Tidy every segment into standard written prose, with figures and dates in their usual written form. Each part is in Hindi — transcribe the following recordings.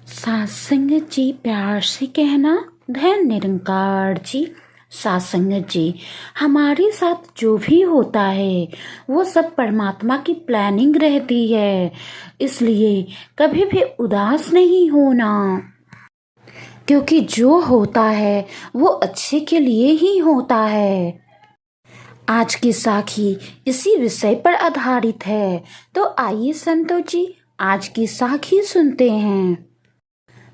सासंग जी प्यार से कहना। धन निरंकार जी। सासंग जी, हमारे साथ जो भी होता है वो सब परमात्मा की प्लानिंग रहती है, इसलिए कभी भी उदास नहीं होना, क्योंकि जो होता है वो अच्छे के लिए ही होता है। आज की साखी इसी विषय पर आधारित है, तो आइए संतो जी आज की साखी सुनते हैं।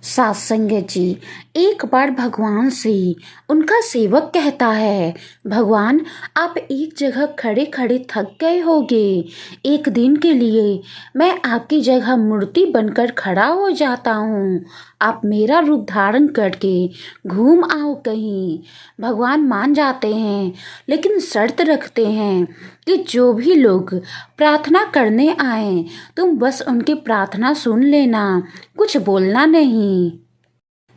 सासंग जी, एक बार भगवान से उनका सेवक कहता है, भगवान आप एक जगह खड़े खड़े थक गए होगे, एक दिन के लिए मैं आपकी जगह मूर्ति बनकर खड़ा हो जाता हूँ, आप मेरा रूप धारण करके घूम आओ कहीं। भगवान मान जाते हैं, लेकिन शर्त रखते हैं कि जो भी लोग प्रार्थना करने आए तुम बस उनकी प्रार्थना सुन लेना, कुछ बोलना नहीं।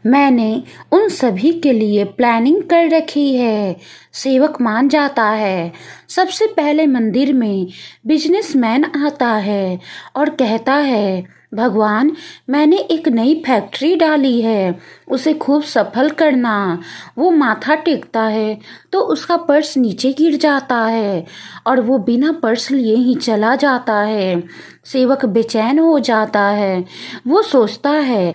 मैंने उन सभी के लिए प्लानिंग कर रखी है। सेवक मान जाता है। सबसे पहले मंदिर में बिजनेसमैन आता है और कहता है, भगवान मैंने एक नई फैक्ट्री डाली है, उसे खूब सफल करना। वो माथा टेकता है तो उसका पर्स नीचे गिर जाता है और वो बिना पर्स लिए ही चला जाता है। सेवक बेचैन हो जाता है। वो सोचता है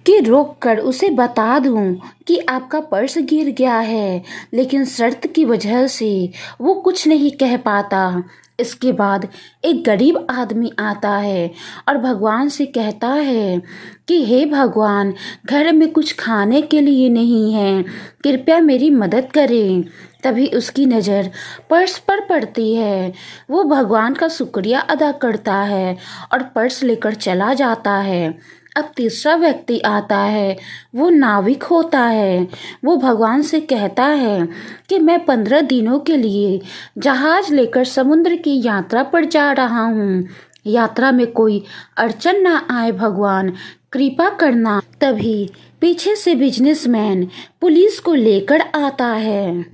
कि रोक कर उसे बता दूं कि आपका पर्स गिर गया है, लेकिन शर्त की वजह से वो कुछ नहीं कह पाता। इसके बाद एक गरीब आदमी आता है और भगवान से कहता है कि हे भगवान, घर में कुछ खाने के लिए नहीं है, कृपया मेरी मदद करें। तभी उसकी नज़र पर्स पर पड़ती है। वो भगवान का शुक्रिया अदा करता है और पर्स लेकर चला जाता है। अब तीसरा व्यक्ति आता है। वो नाविक होता है। वो भगवान से कहता है कि मैं 15 दिनों के लिए जहाज लेकर समुद्र की यात्रा पर जा रहा हूँ, यात्रा में कोई अड़चन ना आए, भगवान कृपा करना। तभी पीछे से बिजनेसमैन पुलिस को लेकर आता है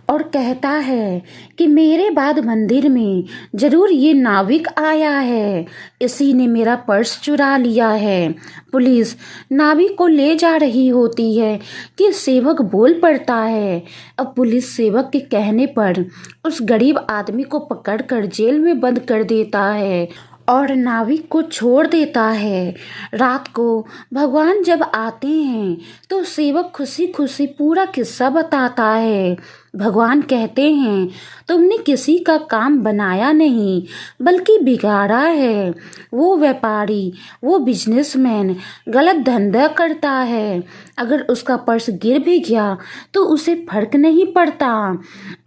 और कहता है कि मेरे बाद मंदिर में जरूर ये नाविक आया है, इसी ने मेरा पर्स चुरा लिया है। पुलिस नाविक को ले जा रही होती है कि सेवक बोल पड़ता है। अब पुलिस सेवक के कहने पर उस गरीब आदमी को पकड़कर जेल में बंद कर देता है और नाविक को छोड़ देता है। रात को भगवान जब आते हैं तो सेवक खुशी खुशी पूरा किस्सा बताता है। भगवान कहते हैं, तुमने किसी का काम बनाया नहीं बल्कि बिगाड़ा है। वो व्यापारी, वो बिजनेसमैन गलत धंधा करता है, अगर उसका पर्स गिर भी गया तो उसे फर्क नहीं पड़ता,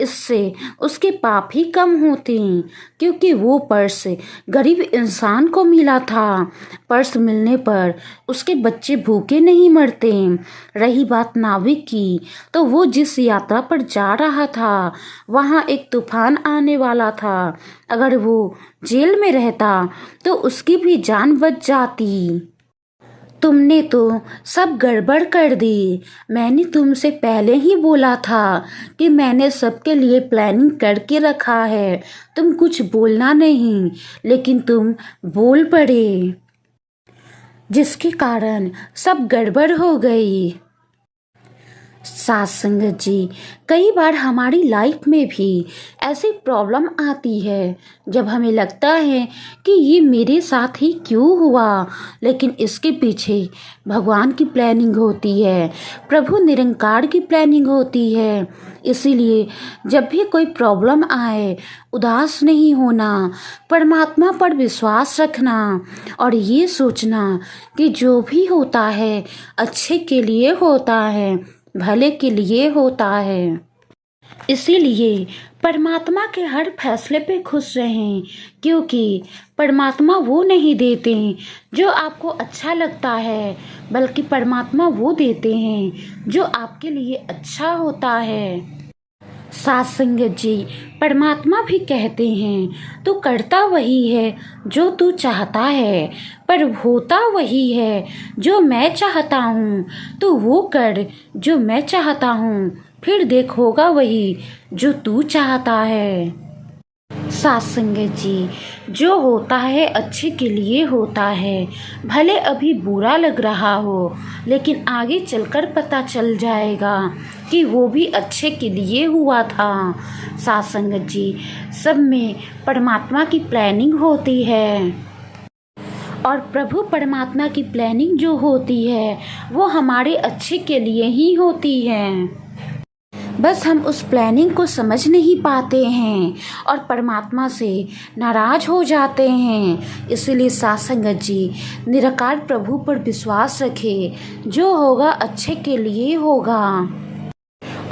इससे उसके पाप ही कम होते, क्योंकि वो पर्स गरीब इंसान को मिला था। पर्स मिलने पर उसके बच्चे भूखे नहीं मरते। रही बात नाविक की, तो वो जिस यात्रा पर जा रहा था वहाँ एक तूफान आने वाला था, अगर वो जेल में रहता तो उसकी भी जान बच जाती। तुमने तो सब गड़बड़ कर दी। मैंने तुमसे पहले ही बोला था कि मैंने सबके लिए प्लानिंग करके रखा है, तुम कुछ बोलना नहीं, लेकिन तुम बोल पड़े, जिसके कारण सब गड़बड़ हो गई। सासंग जी, कई बार हमारी लाइफ में भी ऐसी प्रॉब्लम आती है जब हमें लगता है कि ये मेरे साथ ही क्यों हुआ, लेकिन इसके पीछे भगवान की प्लानिंग होती है, प्रभु निरंकार की प्लानिंग होती है। इसीलिए जब भी कोई प्रॉब्लम आए उदास नहीं होना, परमात्मा पर विश्वास रखना और ये सोचना कि जो भी होता है अच्छे के लिए होता है, भले के लिए होता है। इसीलिए परमात्मा के हर फैसले पे खुश रहें, क्योंकि परमात्मा वो नहीं देते जो आपको अच्छा लगता है, बल्कि परमात्मा वो देते हैं जो आपके लिए अच्छा होता है। सासंग जी, परमात्मा भी कहते हैं, तू करता वही है जो तू चाहता है, पर होता वही है जो मैं चाहता हूँ। तू वो कर जो मैं चाहता हूँ, फिर देख होगा वही जो तू चाहता है। साथ संगत जी, जो होता है अच्छे के लिए होता है। भले अभी बुरा लग रहा हो, लेकिन आगे चलकर पता चल जाएगा कि वो भी अच्छे के लिए हुआ था। साथ संगत जी, सब में परमात्मा की प्लानिंग होती है, और प्रभु परमात्मा की प्लानिंग जो होती है वो हमारे अच्छे के लिए ही होती है। बस हम उस प्लानिंग को समझ नहीं पाते हैं और परमात्मा से नाराज हो जाते हैं। इसलिए साथ संगत जी, निराकार प्रभु पर विश्वास रखें, जो होगा अच्छे के लिए होगा।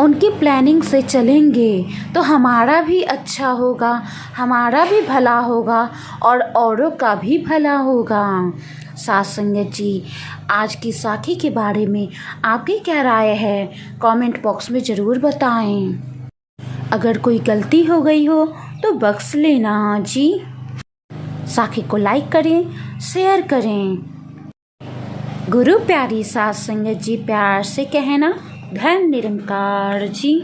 उनकी प्लानिंग से चलेंगे तो हमारा भी अच्छा होगा, हमारा भी भला होगा और औरों का भी भला होगा। साथ संगत जी, आज की साखी के बारे में आपकी क्या राय है, कमेंट बॉक्स में ज़रूर बताएं। अगर कोई गलती हो गई हो तो बख्श लेना जी। साखी को लाइक करें, शेयर करें। गुरु प्यारी साथ संगत जी, प्यार से कहना, धन निरंकार जी।